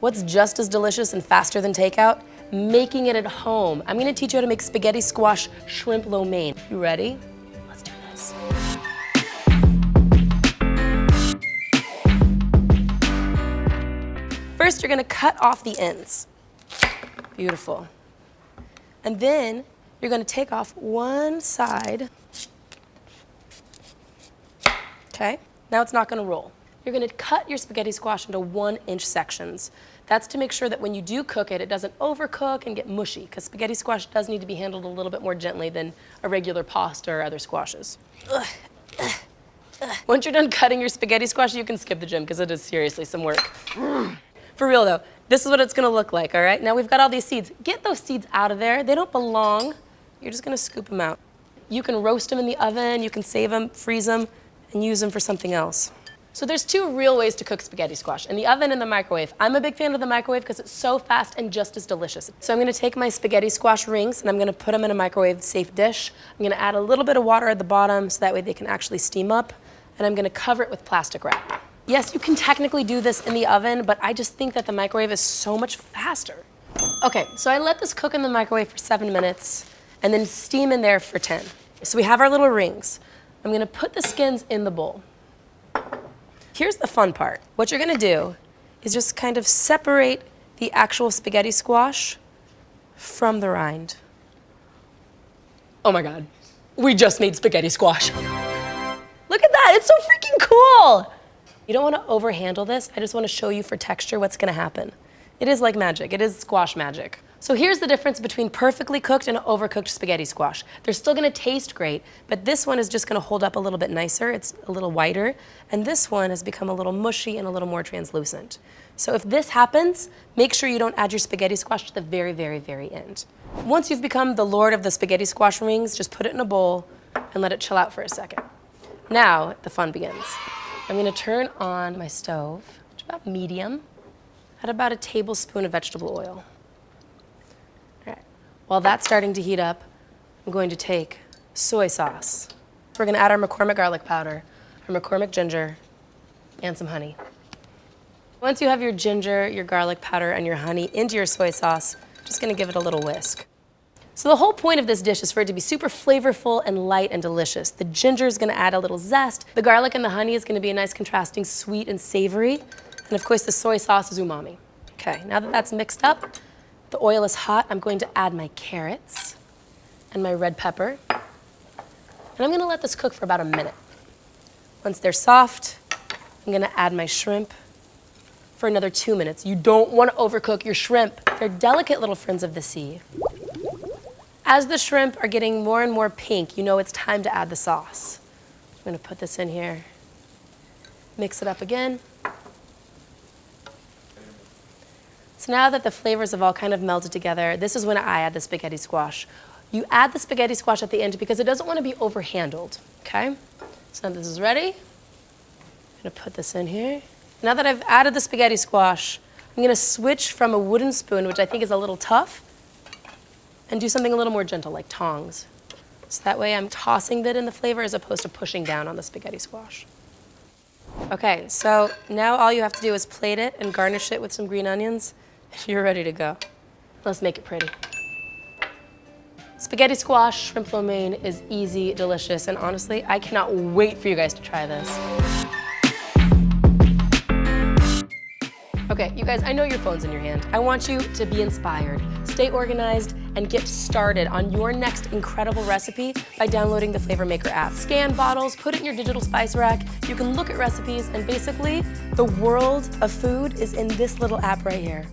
What's just as delicious and faster than takeout? Making it at home. I'm gonna teach you how to make spaghetti squash shrimp lo mein. You ready? Let's do this. First, you're gonna cut off the ends. Beautiful. And then you're gonna take off one side. Okay, now it's not gonna roll. You're gonna cut your spaghetti squash into 1-inch sections. That's to make sure that when you do cook it, it doesn't overcook and get mushy, because spaghetti squash does need to be handled a little bit more gently than a regular pasta or other squashes. Once you're done cutting your spaghetti squash, you can skip the gym, because it is seriously some work. For real though, this is what it's gonna look like, all right? Now we've got all these seeds. Get those seeds out of there. They don't belong. You're just gonna scoop them out. You can roast them in the oven, you can save them, freeze them, and use them for something else. So there's 2 real ways to cook spaghetti squash, in the oven and the microwave. I'm a big fan of the microwave because it's so fast and just as delicious. So I'm gonna take my spaghetti squash rings and I'm gonna put them in a microwave safe dish. I'm gonna add a little bit of water at the bottom so that way they can actually steam up, and I'm gonna cover it with plastic wrap. Yes, you can technically do this in the oven, but I just think that the microwave is so much faster. Okay, so I let this cook in the microwave for 7 minutes and then steam in there for 10. So we have our little rings. I'm gonna put the skins in the bowl. Here's the fun part. What you're gonna do is just kind of separate the actual spaghetti squash from the rind. Oh my God, we just made spaghetti squash. Look at that, it's so freaking cool. You don't wanna overhandle this. I just wanna show you for texture what's gonna happen. It is like magic, it is squash magic. So here's the difference between perfectly cooked and overcooked spaghetti squash. They're still gonna taste great, but this one is just gonna hold up a little bit nicer. It's a little whiter, and this one has become a little mushy and a little more translucent. So if this happens, make sure you don't add your spaghetti squash to the very, very, very end. Once you've become the lord of the spaghetti squash rings, just put it in a bowl and let it chill out for a second. Now the fun begins. I'm gonna turn on my stove, which is about medium, at about a tablespoon of vegetable oil. All right. While that's starting to heat up, I'm going to take soy sauce. We're gonna add our McCormick garlic powder, our McCormick ginger, and some honey. Once you have your ginger, your garlic powder, and your honey into your soy sauce, just gonna give it a little whisk. So the whole point of this dish is for it to be super flavorful and light and delicious. The ginger is gonna add a little zest. The garlic and the honey is gonna be a nice contrasting sweet and savory. And of course the soy sauce is umami. Okay, now that that's mixed up, the oil is hot, I'm going to add my carrots and my red pepper. And I'm gonna let this cook for about a minute. Once they're soft, I'm gonna add my shrimp for another 2 minutes. You don't wanna overcook your shrimp. They're delicate little friends of the sea. As the shrimp are getting more and more pink, you know it's time to add the sauce. I'm gonna put this in here, mix it up again. So now that the flavors have all kind of melted together, this is when I add the spaghetti squash. You add the spaghetti squash at the end because it doesn't want to be overhandled, okay? So now this is ready. I'm gonna put this in here. Now that I've added the spaghetti squash, I'm gonna switch from a wooden spoon, which I think is a little tough, and do something a little more gentle, like tongs. So that way I'm tossing that in the flavor as opposed to pushing down on the spaghetti squash. Okay, so now all you have to do is plate it and garnish it with some green onions. You're ready to go. Let's make it pretty. Spaghetti squash shrimp lo mein is easy, delicious, and honestly, I cannot wait for you guys to try this. Okay, you guys, I know your phone's in your hand. I want you to be inspired, stay organized, and get started on your next incredible recipe by downloading the Flavor Maker app. Scan bottles, put it in your digital spice rack. You can look at recipes, and basically, the world of food is in this little app right here.